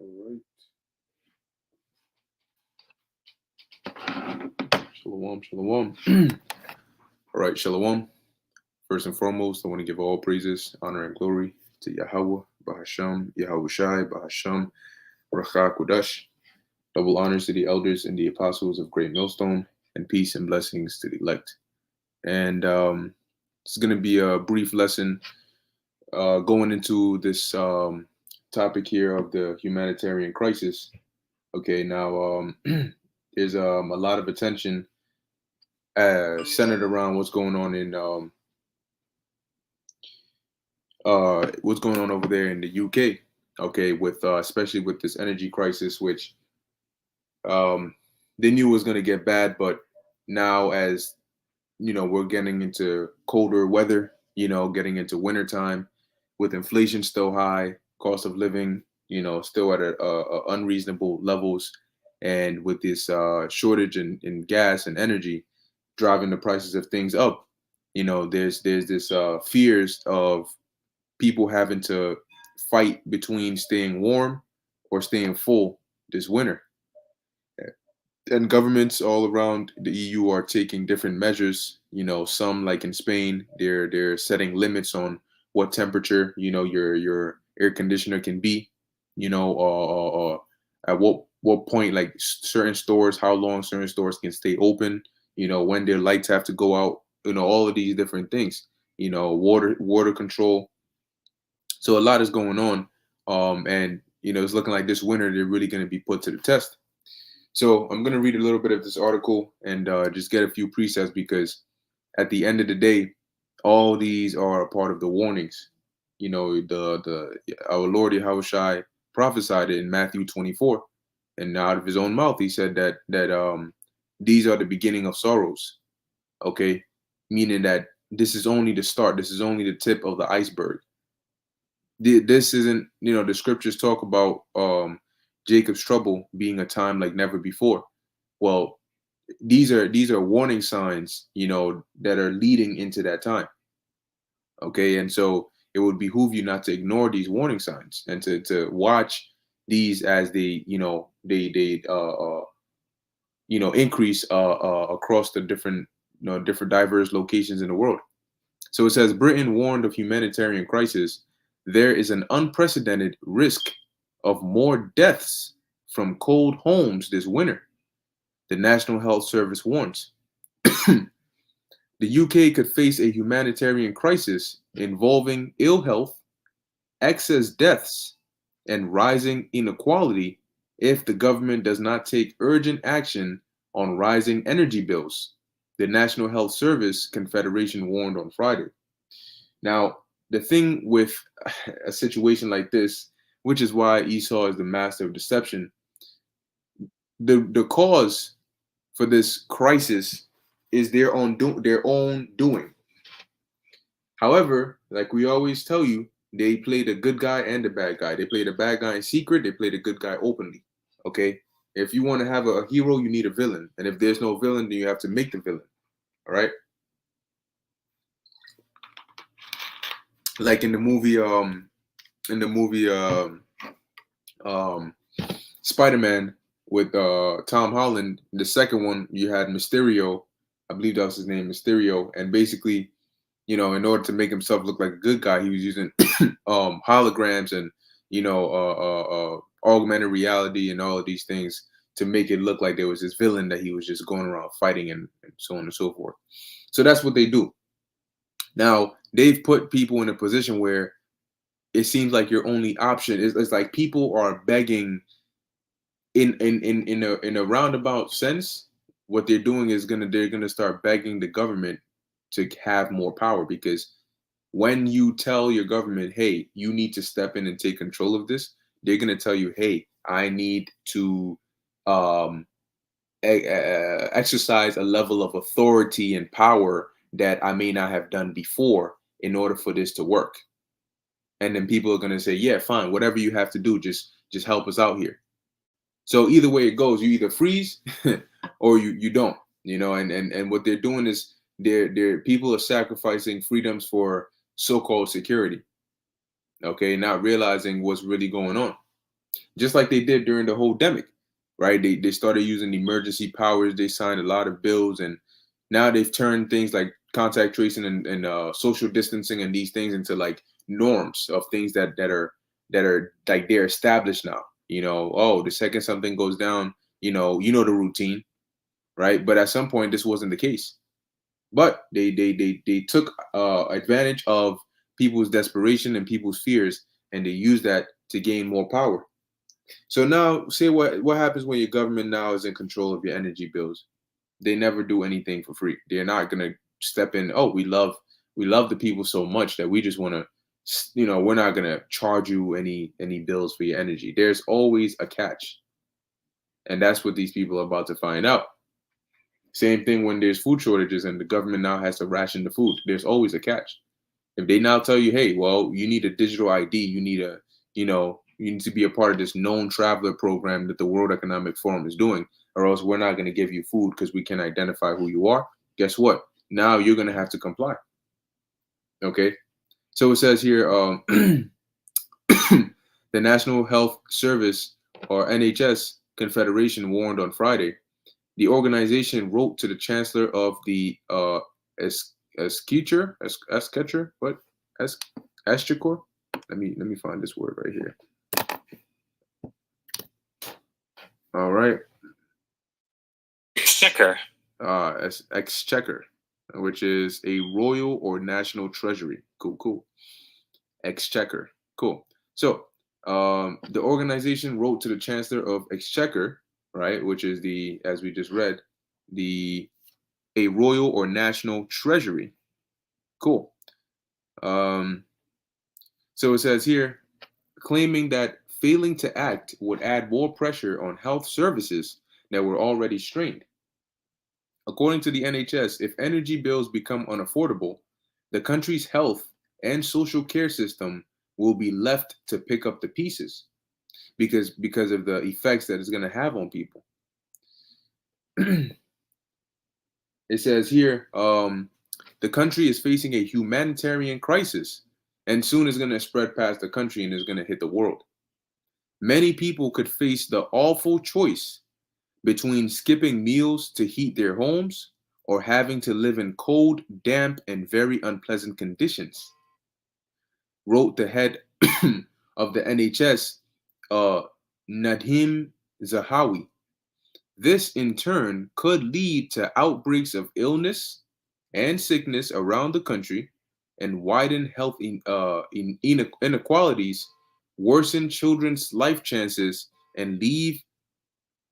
All right. Shalom, shalom. All right, shalom. First and foremost, I want to give all praises, honor, and glory to Yahweh, Bahasham, Yahweh Shai, Bahasham, Racha Kudash. Double honors to the elders and the apostles of Great Millstone, and peace and blessings to the elect. And it's going to be a brief lesson going into this topic here of the humanitarian crisis. Okay, now there's a lot of attention centered around what's going on in what's going on over there in the UK. Okay, with especially with this energy crisis, which they knew was going to get bad, but now as we're getting into colder weather, getting into wintertime, with inflation still high, cost of living, still at a unreasonable levels, and with this shortage in gas and energy driving the prices of things up, there's this fears of people having to fight between staying warm or staying full this winter. And governments all around the EU are taking different measures. Some like in Spain, they're setting limits on what temperature your air conditioner can be. At what point, like certain stores, how long certain stores can stay open. When their lights have to go out. All of these different things. Water control. So a lot is going on, and it's looking like this winter they're really going to be put to the test. So I'm going to read a little bit of this article and just get a few precepts, because at the end of the day, all these are a part of the warnings. The our Lord Yahushua prophesied it in Matthew 24, and out of his own mouth he said that these are the beginning of sorrows. Okay, meaning that this is only the start. This is only the tip of the iceberg. This isn't, the scriptures talk about Jacob's trouble being a time like never before. Well, these are warning signs, that are leading into that time. Okay, and so it would behoove you not to ignore these warning signs and to watch these as they increase across the different diverse locations in the world. So it says Britain warned of humanitarian crisis. There is an unprecedented risk of more deaths from cold homes this winter, the National Health Service warns. The UK could face a humanitarian crisis involving ill health, excess deaths, and rising inequality if the government does not take urgent action on rising energy bills, the National Health Service Confederation warned on Friday. Now, the thing with a situation like this, which is why Esau is the master of deception, the cause for this crisis is their own doing. However, like we always tell you, they play the good guy and the bad guy. They play the bad guy in secret. They play the good guy openly. Okay. If you want to have a hero, you need a villain. And if there's no villain, then you have to make the villain. All right. Like in the movie, Spider-Man with Tom Holland. The second one, you had Mysterio. I believe that was his name, Mysterio. And basically, in order to make himself look like a good guy, he was using holograms and augmented reality and all of these things to make it look like there was this villain that he was just going around fighting and so on and so forth. So that's what they do. Now they've put people in a position where it seems like your only option is, it's like people are begging in a roundabout sense. What they're doing is they're gonna start begging the government to have more power, because when you tell your government, hey, you need to step in and take control of this, they're gonna tell you, hey, I need to um exercise a level of authority and power that I may not have done before in order for this to work. And then people are going to say, yeah, fine, whatever you have to do, just help us out here. So either way it goes, you either freeze or you don't, and what they're doing is they're people are sacrificing freedoms for so-called security, okay, not realizing what's really going on, just like they did during the whole demic, right? They started using emergency powers. They signed a lot of bills, and now they've turned things like contact tracing and social distancing and these things into like norms of things that are like they're established now. Oh, the second something goes down, the routine, right? But at some point, this wasn't the case. But they took advantage of people's desperation and people's fears, and they used that to gain more power. So now, say what happens when your government now is in control of your energy bills? They never do anything for free. They're not gonna step in. Oh, we love the people so much that we just want to, we're not gonna charge you any bills for your energy. There's always a catch, and that's what these people are about to find out. Same thing when there's food shortages and the government now has to ration the food. There's always a catch. If they now tell you, hey, well, you need a digital ID, you need to be a part of this known traveler program that the World Economic Forum is doing, or else we're not going to give you food because we can identify who you are. Guess what? Now you're going to have to comply. Okay. So it says here, the National Health Service, or NHS Confederation, warned on Friday. The organization wrote to the chancellor of the Esquecher, what? Esquecher? Let me find this word right here. All right. Exchequer. Exchequer, which is a royal or national treasury. Cool. Exchequer. Cool. So, the organization wrote to the chancellor of Exchequer, right, which is as we just read, a royal or national treasury. Cool. So it says here, claiming that failing to act would add more pressure on health services that were already strained. According to the NHS, if energy bills become unaffordable, the country's health and social care system will be left to pick up the pieces because of the effects that it's going to have on people. It says here, the country is facing a humanitarian crisis, and soon is going to spread past the country and is going to hit the world. Many people could face the awful choice between skipping meals to heat their homes or having to live in cold, damp, and very unpleasant conditions, wrote the head of the NHS, uh, Nadim Zahawi. This, in turn, could lead to outbreaks of illness and sickness around the country and widen health inequalities, worsen children's life chances, and leave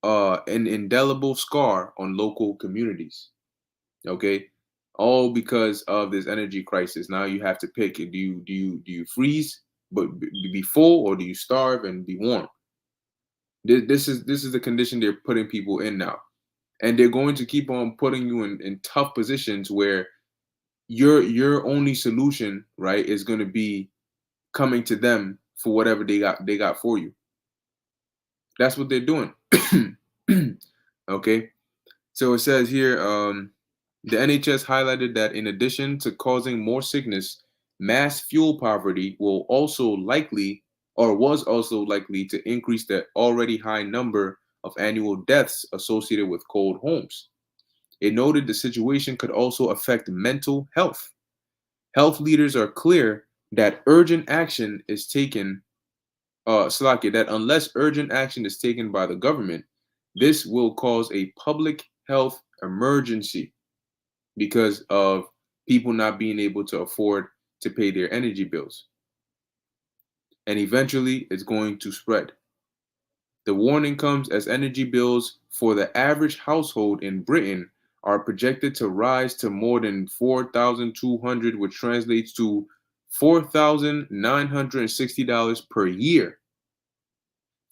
an indelible scar on local communities. Okay, all because of this energy crisis. Now you have to pick: do you freeze but be full, or do you starve and be warm? This is the condition they're putting people in now, and they're going to keep on putting you in tough positions where your only solution, right, is going to be coming to them for whatever they got for you. That's what they're doing. Okay. So it says here, the NHS highlighted that in addition to causing more sickness, mass fuel poverty will also likely, or was also likely, to increase the already high number of annual deaths associated with cold homes. It noted the situation could also affect mental health. Health leaders are clear that urgent action is taken, Slaki, that unless urgent action is taken by the government, this will cause a public health emergency because of people not being able to afford to pay their energy bills. and eventually it's going to spread. The warning comes as energy bills for the average household in Britain are projected to rise to more than 4,200, which translates to $4,960 per year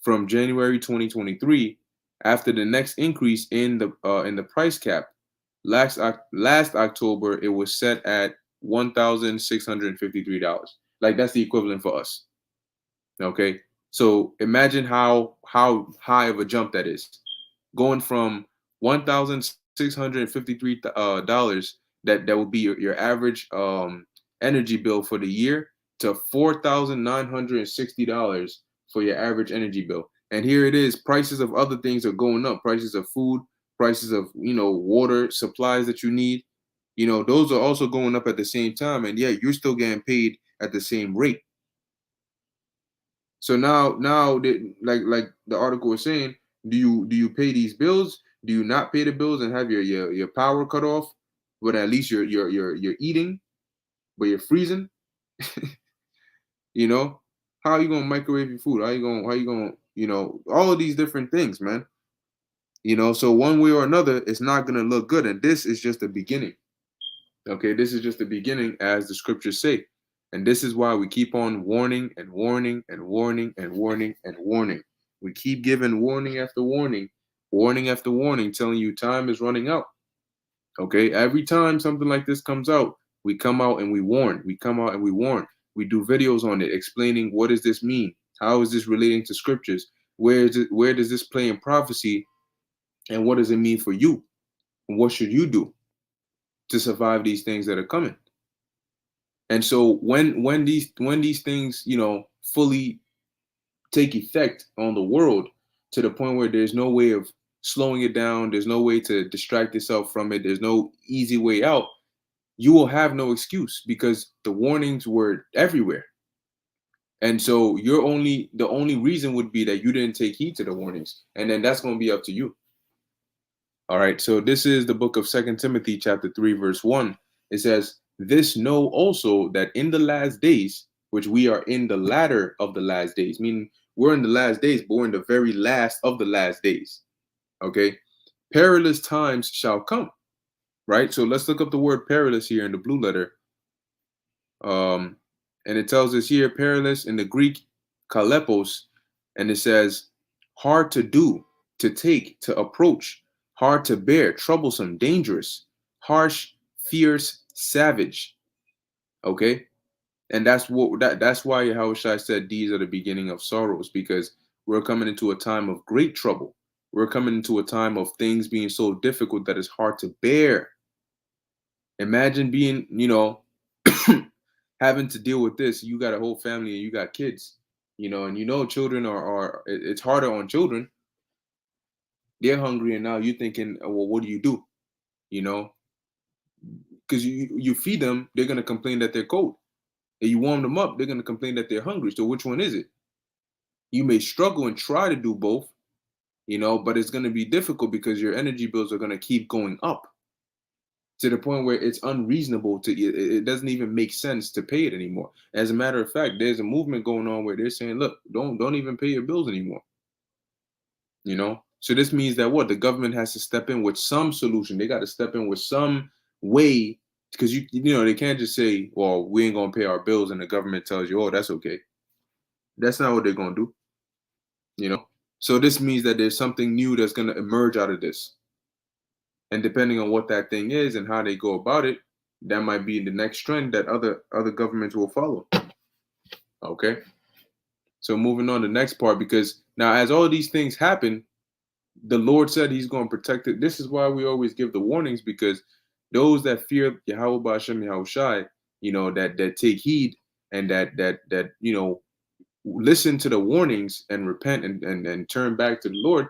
from January 2023, after the next increase in the price cap. Last October, it was set at $1,653. Like that's the equivalent for us. Okay, so imagine how high of a jump that is, going from $1,653 that would be your average energy bill for the year to $4,960 for your average energy bill. And here it is, prices of other things are going up, prices of food, prices of water, supplies that you need, those are also going up at the same time, and yeah, you're still getting paid at the same rate. So now like the article was saying, do you pay these bills? Do you not pay the bills and have your power cut off? But at least you're eating, but you're freezing. you know, how are you gonna microwave your food? How you gonna all of these different things, man. So one way or another, it's not gonna look good, and this is just the beginning. Okay, this is just the beginning, as the scriptures say. And this is why we keep on warning and warning and warning and warning and warning. We keep giving warning after warning after warning, telling you time is running out. Okay, every time something like this comes out, we come out and we warn. We come out and we warn. We do videos on it explaining what does this mean? How is this relating to scriptures? Where does this play in prophecy? And what does it mean for you? And what should you do to survive these things that are coming? And so when these things, fully take effect on the world, to the point where there's no way of slowing it down, there's no way to distract yourself from it, there's no easy way out, you will have no excuse because the warnings were everywhere. And so the only reason would be that you didn't take heed to the warnings. And then that's going to be up to you. All right, so this is the book of 2 Timothy chapter 3, verse 1. It says, "This know also that in the last days," which we are in the latter of the last days, meaning we're in the last days, but we're in the very last of the last days. Okay, "perilous times shall come." Right, so let's look up the word perilous here in the blue letter. And it tells us here, perilous in the Greek, kalepos, and it says hard to do, to take, to approach, hard to bear, troublesome, dangerous, harsh, fierce, savage. Okay, and that's why Yahushua said these are the beginning of sorrows, because we're coming into a time of great trouble. We're coming into a time of things being so difficult that it's hard to bear. Imagine being, having to deal with this. You got a whole family and you got kids, and children it's harder on children. They're hungry, and now you're thinking, well, what do you do? Because you feed them, they're gonna complain that they're cold. And you warm them up, they're gonna complain that they're hungry. So which one is it? You may struggle and try to do both, but it's gonna be difficult because your energy bills are gonna keep going up to the point where it's unreasonable it doesn't even make sense to pay it anymore. As a matter of fact, there's a movement going on where they're saying, look, don't even pay your bills anymore. So this means that the government has to step in with some solution. They got to step in with some way, because they can't just say, well, we ain't gonna pay our bills, and the government tells you, oh, that's okay. That's not what they're gonna do. So this means that there's something new that's gonna emerge out of this. And depending on what that thing is and how they go about it, that might be the next trend that other governments will follow. Okay. So moving on to the next part, because now as all these things happen, the Lord said he's going to protect it. This is why we always give the warnings, because those that fear Yahweh Ba'Shem Yahushai, that take heed and that listen to the warnings and repent and turn back to the Lord.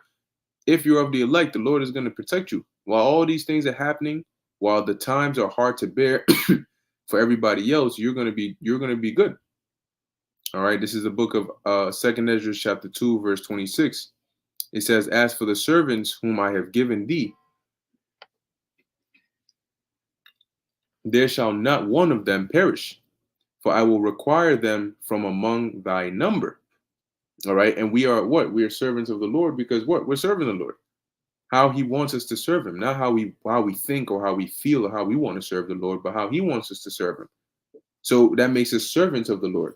If you're of the elect, the Lord is going to protect you. While all these things are happening, while the times are hard to bear for everybody else, you're going to be good. All right, this is the book of 2 Ezra chapter 2, verse 26. It says, "As for the servants whom I have given thee, there shall not one of them perish, For I will require them from among thy number. All right. And we are what? We are servants of the Lord because what? We're serving the Lord. How he wants us to serve him, not how we think or how we feel or how we want to serve the Lord, but how he wants us to serve him. So that makes us servants of the Lord.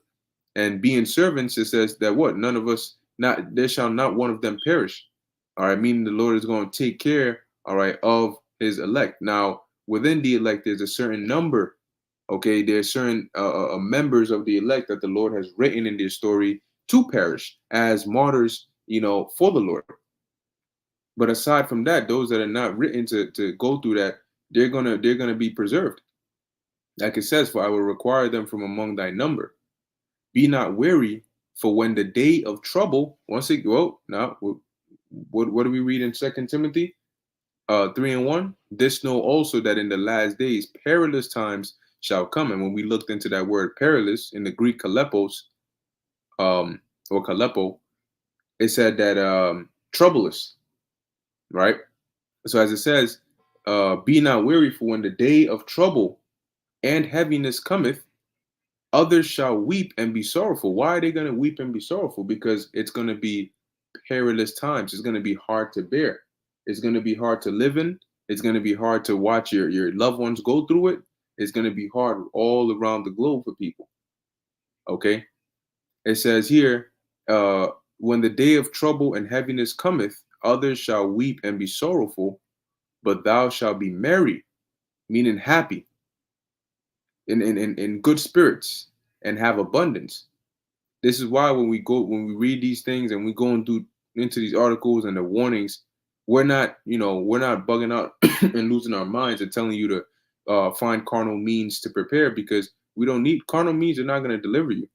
And being servants, it says that what? None of us, not there shall not one of them perish. All right, meaning the Lord is going to take care, all right, of his elect. Now, within the elect, there's a certain number. Okay, there's certain members of the elect that the Lord has written in their story to perish as martyrs, for the Lord. But aside from that, those that are not written to go through that, they're gonna be preserved. Like it says, for I will require them from among thy number. Be not weary, for when the day of trouble, once it well, now what do we read in 2 Timothy 3:1? This know also that in the last days perilous times shall come. And when we looked into that word perilous in the Greek kalepos, or kalepo, it said that troublous, right? So as it says, be not weary, for when the day of trouble and heaviness cometh, others shall weep and be sorrowful. Why are they going to weep and be sorrowful? Because it's going to be perilous times. It's going to be hard to bear. It's going to be hard to live in. It's going to be hard to watch your loved ones go through it. It's going to be hard all around the globe for people. Okay? It says here, when the day of trouble and heaviness cometh, others shall weep and be sorrowful, but thou shalt be merry, meaning happy, in good spirits, and have abundance. This is why when we read these things and we go and do into these articles and the warnings, we're not bugging out and losing our minds and telling you to find carnal means to prepare, because we don't need carnal means. Are not going to deliver you.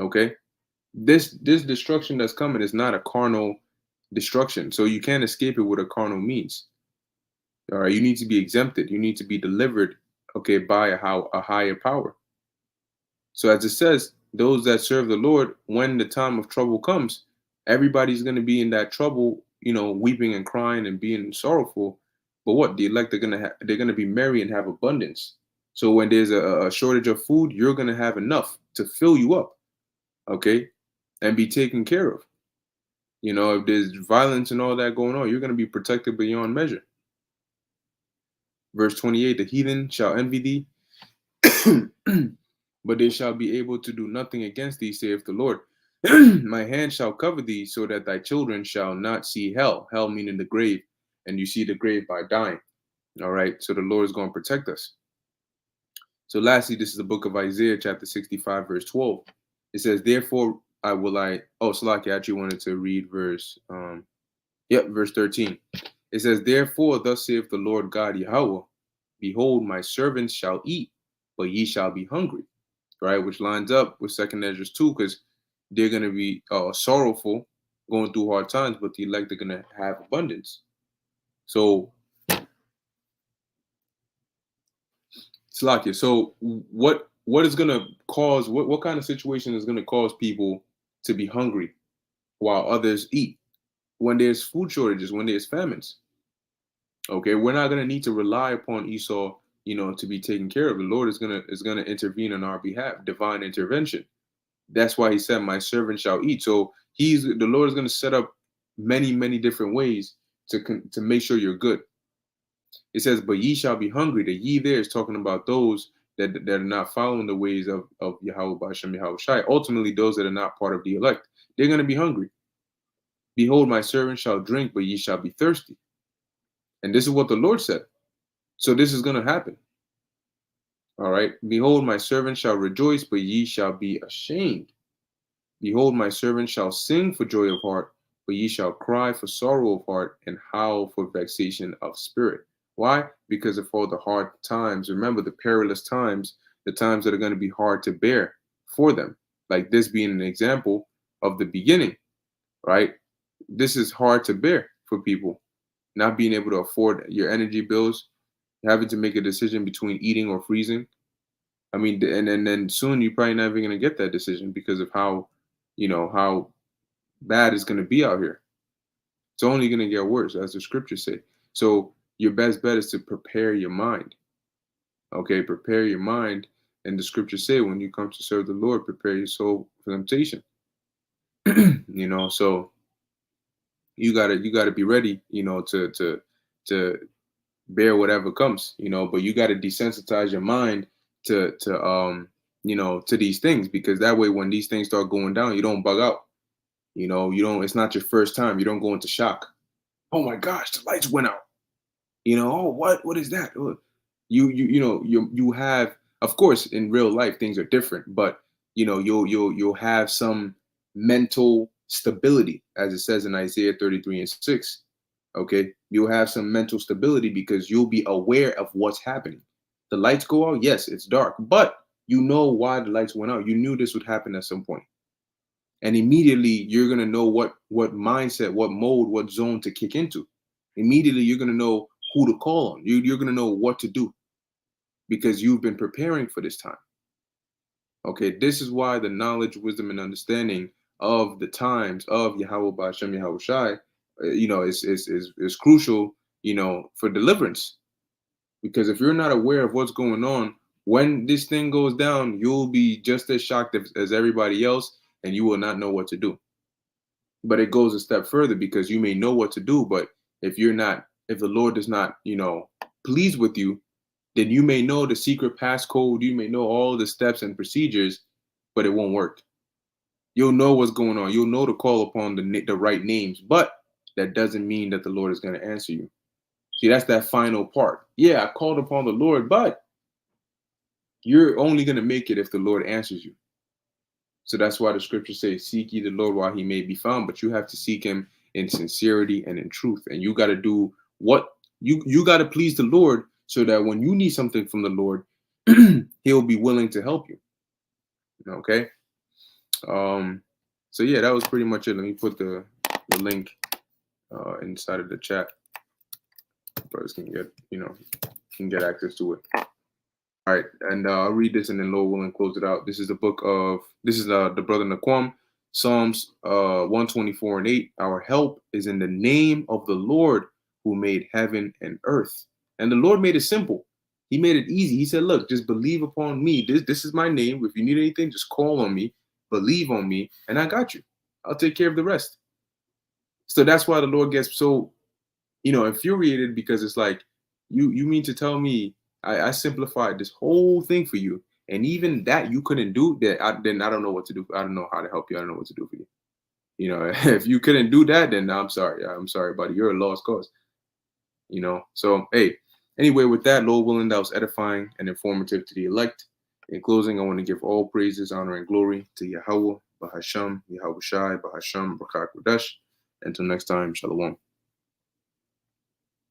Okay, this destruction that's coming is not a carnal destruction, so you can't escape it with a carnal means. All right, you need to be exempted. You need to be delivered, okay, by a higher power. So as it says, those that serve the Lord, when the time of trouble comes, everybody's going to be in that trouble, weeping and crying and being sorrowful. But what? The elect are going to they're going to be merry and have abundance. So when there's a shortage of food, you're going to have enough to fill you up, okay, and be taken care of. If there's violence and all that going on, you're going to be protected beyond measure. Verse 28, the heathen shall envy thee, but they shall be able to do nothing against thee, saith the Lord. My hand shall cover thee, so that thy children shall not see hell. Hell meaning the grave, and you see the grave by dying. All right, so the Lord is going to protect us. So lastly, this is the book of Isaiah, chapter 65, verse 12. It says, therefore Salaki, I actually wanted to read verse 13. It says, therefore, thus saith the Lord God Yahweh, behold, my servants shall eat, but ye shall be hungry. Right, which lines up with 2 Ezra 2, because they're going to be sorrowful, going through hard times, but the elect are going to have abundance. So, Slakia, so what is going to cause, what kind of situation is going to cause people to be hungry while others eat? When there's food shortages, when there's famines. Okay, we're not going to need to rely upon Esau, to be taken care of. The Lord is gonna intervene on our behalf, divine intervention. That's why he said, my servant shall eat. So the Lord is going to set up many, many different ways to make sure you're good. It says, but ye shall be hungry. The ye there is talking about those that are not following the ways of Yahweh Bashem Yahweh Shai. Ultimately, those that are not part of the elect, they're going to be hungry. Behold, my servant shall drink, but ye shall be thirsty. And this is what the Lord said. So this is going to happen. All right. Behold, my servant shall rejoice, but ye shall be ashamed. Behold, my servant shall sing for joy of heart, but ye shall cry for sorrow of heart and howl for vexation of spirit. Why? Because of all the hard times. Remember the perilous times, the times that are going to be hard to bear for them. Like this being an example of the beginning, right? This is hard to bear for people. Not being able to afford your energy bills, having to make a decision between eating or freezing. I mean, and then soon you're probably not even going to get that decision because of how bad it's going to be out here. It's only going to get worse, as the scriptures say. So your best bet is to prepare your mind. Okay, prepare your mind And the scriptures say, when you come to serve the Lord, prepare your soul for temptation. So you gotta be ready, to bear whatever comes, but you gotta desensitize your mind to these things, because that way when these things start going down, you don't bug out. You don't, it's not your first time. You don't go into shock. Oh my gosh, the lights went out. Oh, what is that? You have, of course, in real life things are different, but you'll have some mental stability, as it says in Isaiah 33:6. Okay, you'll have some mental stability because you'll be aware of what's happening. The lights go out, yes, it's dark, but you know why the lights went out. You knew this would happen at some point, and immediately you're gonna know what mindset, what mode, what zone to kick into. Immediately you're gonna know who to call on. You're gonna know what to do because you've been preparing for this time. Okay, this is why the knowledge, wisdom, and understanding of the times of Yahweh Ba'Shem Yahweh Shai, is crucial, for deliverance. Because if you're not aware of what's going on, when this thing goes down, you'll be just as shocked as everybody else, and you will not know what to do. But it goes a step further, because you may know what to do, but if the Lord is not, pleased with you, then you may know the secret passcode, you may know all the steps and procedures, but it won't work. You'll know what's going on. You'll know to call upon the right names, but that doesn't mean that the Lord is going to answer you. See, that's that final part. Yeah, I called upon the Lord, but you're only going to make it if the Lord answers you. So that's why the scriptures say, seek ye the Lord while he may be found, but you have to seek him in sincerity and in truth. And you got to do what you got to please the Lord, so that when you need something from the Lord, he'll be willing to help you. Okay. So yeah, that was pretty much it. Let me put the link inside of the chat. Brothers can get access to it. All right, and I'll read this and then Lord willing close it out. This is the brother Naquam, Psalms 124:8. Our help is in the name of the Lord who made heaven and earth. And the Lord made it simple. He made it easy. He said, look, just believe upon me. This is my name. If you need anything, just call on me, believe on me, and I got you. I'll take care of the rest. So that's why the Lord gets so, infuriated, because it's like, you mean to tell me I simplified this whole thing for you, and even that you couldn't do? Then I don't know what to do. I don't know how to help you. I don't know what to do for you. If you couldn't do that, then I'm sorry. I'm sorry, buddy. You're a lost cause. So hey, anyway, with that, Lord willing, that was edifying and informative to the elect. In closing, I want to give all praises, honor, and glory to Yahweh, Bahasham, Yahweh Shai, Bahasham, Barak Kodesh. Until next time, Shalom.